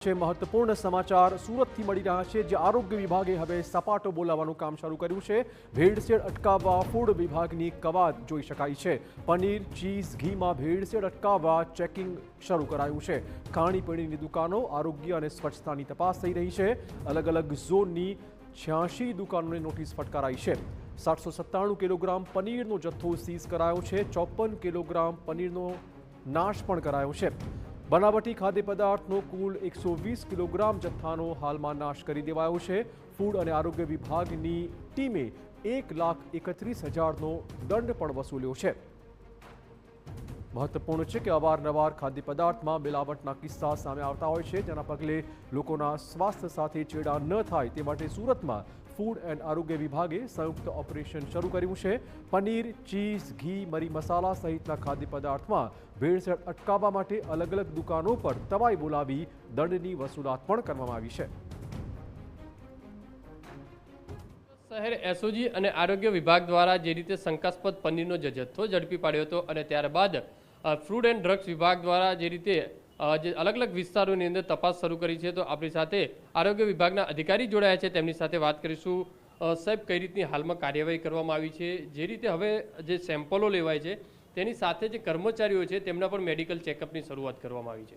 છે મહત્વપૂર્ણ સમાચાર સુરતથી મળી રહ્યા છે જે આરોગ્ય વિભાગે હવે સપાટો બોલાવવાનું કામ શરૂ કર્યું છે। ભેળસેળ અટકાવવા ફૂડ વિભાગની કવાયત જોઈ શકાય છે। પનીર ચીઝ ઘીમાં ભેળસેળ અટકાવવા ચેકિંગ શરૂ કરાયું છે। ખાણીપીણીની દુકાનો આરોગ્ય અને સ્વચ્છતાની તપાસ થઈ રહી છે। અલગ અલગ ઝોનની 86 દુકાનોને નોટિસ ફટકારાઈ છે। 797 કિલોગ્રામ પનીરનો જથ્થો સીઝ કરાયો છે। 54 કિલોગ્રામ પનીરનો નાશ પણ કરાયો છે। બનાવટી ખાદ્ય પદાર્થનો કુલ 120 કિલોગ્રામ જથ્થાનો હાલમાં નાશ કરી દેવાયો છે। ફૂડ અને આરોગ્ય વિભાગની ટીમે 1,31,000નો દંડ પણ વસૂલ્યો છે। મહત્વપૂર્ણ છે કે અવારનવાર ખાદ્ય પદાર્થમાં મિલાવટના કિસ્સા સામે આવતા હોય છે, જેના પગલે લોકોના સ્વાસ્થ્ય સાથે ચેડા ન થાય તે માટે સુરતમાં ફૂડ એન્ડ આરોગ્ય વિભાગે સંયુક્ત ઓપરેશન શરૂ કર્યું છે। પનીર, ચીઝ, ઘી, મરી મસાલા સહિતના ખાદ્ય પદાર્થમાં ભેળસેળ અટકાવવા માટે અલગ અલગ દુકાનો પર તવાઈ બોલાવી દંડની વસૂલાત પણ કરવામાં આવી છે। શહેર એસઓજી અને આરોગ્ય વિભાગ દ્વારા જે રીતે શંકાસ્પદ પનીરનો જથ્થો ઝડપી પાડ્યો હતો અને ત્યારબાદ ફૂડ એન્ડ ડ્રગ્સ વિભાગ દ્વારા જે રીતે જે અલગ અલગ વિસ્તારોની અંદર તપાસ શરૂ કરી છે, તો આપણી સાથે આરોગ્ય વિભાગના અધિકારી જોડાયા છે, તેમની સાથે વાત કરીશું। સાહેબ, કઈ રીતની હાલમાં કાર્યવાહી કરવામાં આવી છે? જે રીતે હવે જે સેમ્પલો લેવાય છે તેની સાથે જે કર્મચારીઓ છે તેમના પણ મેડિકલ ચેકઅપની શરૂઆત કરવામાં આવી છે।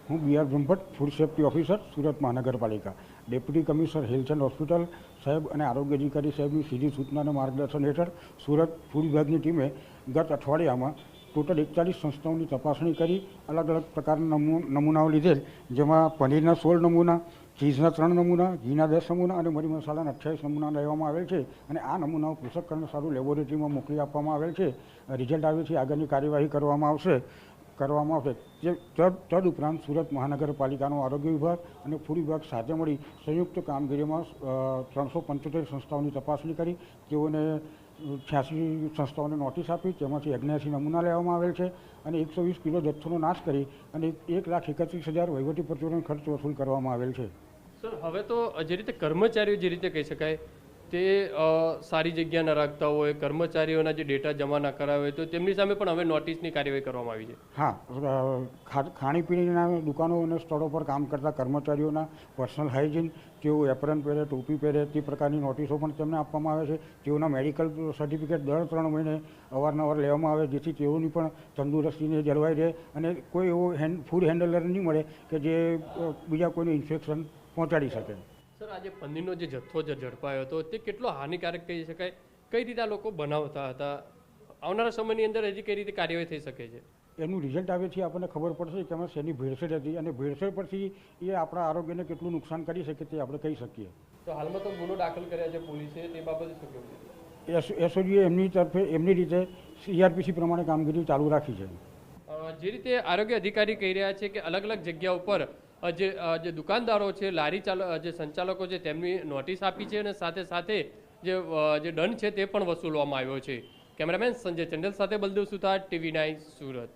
હું બી.આર. Brahmbhatt, food safety officer, Surat મહાનગરપાલિકા। Deputy commissioner health and hospital સાહેબ અને આરોગ્ય અધિકારી સાહેબની સીધી સૂચના અને માર્ગદર્શન હેઠળ સુરત ફૂડ વિભાગની ટીમે ગત અઠવાડિયામાં ટોટલ 41 સંસ્થાઓની તપાસણી કરી અલગ અલગ પ્રકારના નમૂનાઓ લીધેલ, જેમાં પનીરના 16 નમૂના, ચીઝના 3 નમૂના, ઘીના 10 નમૂના અને મરી મસાલાના 28 નમૂના લેવામાં આવેલ છે અને આ નમૂનાઓ પૃથ્થકરણ સારું લેબોરેટરીમાં મોકલી આપવામાં આવેલ છે। રિઝલ્ટ આવે છે આગળની કાર્યવાહી કરવામાં આવશે। જે તદુપરાંત સુરત મહાનગરપાલિકાનો આરોગ્ય વિભાગ અને ફૂડ વિભાગ સાથે મળી સંયુક્ત કામગીરીમાં 375 સંસ્થાઓની તપાસણી કરી તેઓને 86 સંસ્થાઓને નોટિસ આપી, તેમાંથી 79 નમૂના લેવામાં આવેલ છે અને 120 કિલો જથ્થોનો નાશ કરી અને 1,31,000 વહીવટી પ્રચુરણ ખર્ચ વસૂલ કરવામાં આવેલ છે। સર, હવે તો જે રીતે કર્મચારીઓ જે રીતે કહી શકાય તે સારી જગ્યા ન રાખતા હોય, કર્મચારીઓના જે ડેટા જમા ના કરાવે હોય, તો તેમની સામે પણ હવે નોટિસની કાર્યવાહી કરવામાં આવી છે। હા, ખાણીપીણીના દુકાનો અને સ્થળો પર કામ કરતા કર્મચારીઓના પર્સનલ હાઇજીન, તેઓ એપ્રન પહેરે, ટોપી પહેરે તે પ્રકારની નોટિસો પણ તેમને આપવામાં આવે છે। તેઓના મેડિકલ સર્ટિફિકેટ દર 3 મહિને અવારનવાર લેવામાં આવે, જેથી તેઓની પણ તંદુરસ્તીને જળવાઈ રહે અને કોઈ એવો ફૂડ હેન્ડલર નહીં મળે કે જે બીજા કોઈને ઇન્ફેક્શન પહોંચાડી શકે। સર, આજે પનીરનો જે જથ્થો ઝડપાયો હતો તે કેટલો હાનિકારક કહી શકાય? કઈ રીતે આ લોકો બનાવતા હતા? આવનારા સમયની અંદર હજી કઈ રીતે કાર્યવાહી થઈ શકે છે? એનું રિઝલ્ટ આવે છે આપણને ખબર પડશે કે એમાં શેની ભેળસેળ હતી અને ભેળસેળ પરથી એ આપણા આરોગ્યને કેટલું નુકસાન કરી શકે તે આપણે કહી શકીએ। તો હાલમાં તો ગુનો દાખલ કર્યા છે પોલીસે, તે બાબતે શું કહેવું છે? એસઓજીએ એમની તરફે એમની રીતે CRPC પ્રમાણે કામગીરી ચાલુ રાખી છે। જે રીતે આરોગ્ય અધિકારી કહી રહ્યા છે કે અલગ અલગ જગ્યા ઉપર જે દુકાનદારો છે, લારી જે સંચાલકો છે તેમની નોટિસ આપી છે અને સાથે સાથે જે દંડ છે તે પણ વસૂલવામાં આવ્યો છે। કેમેરામેન સંજય ચંડલ સાથે બલદેવ સુથાર, TV9 સુરત।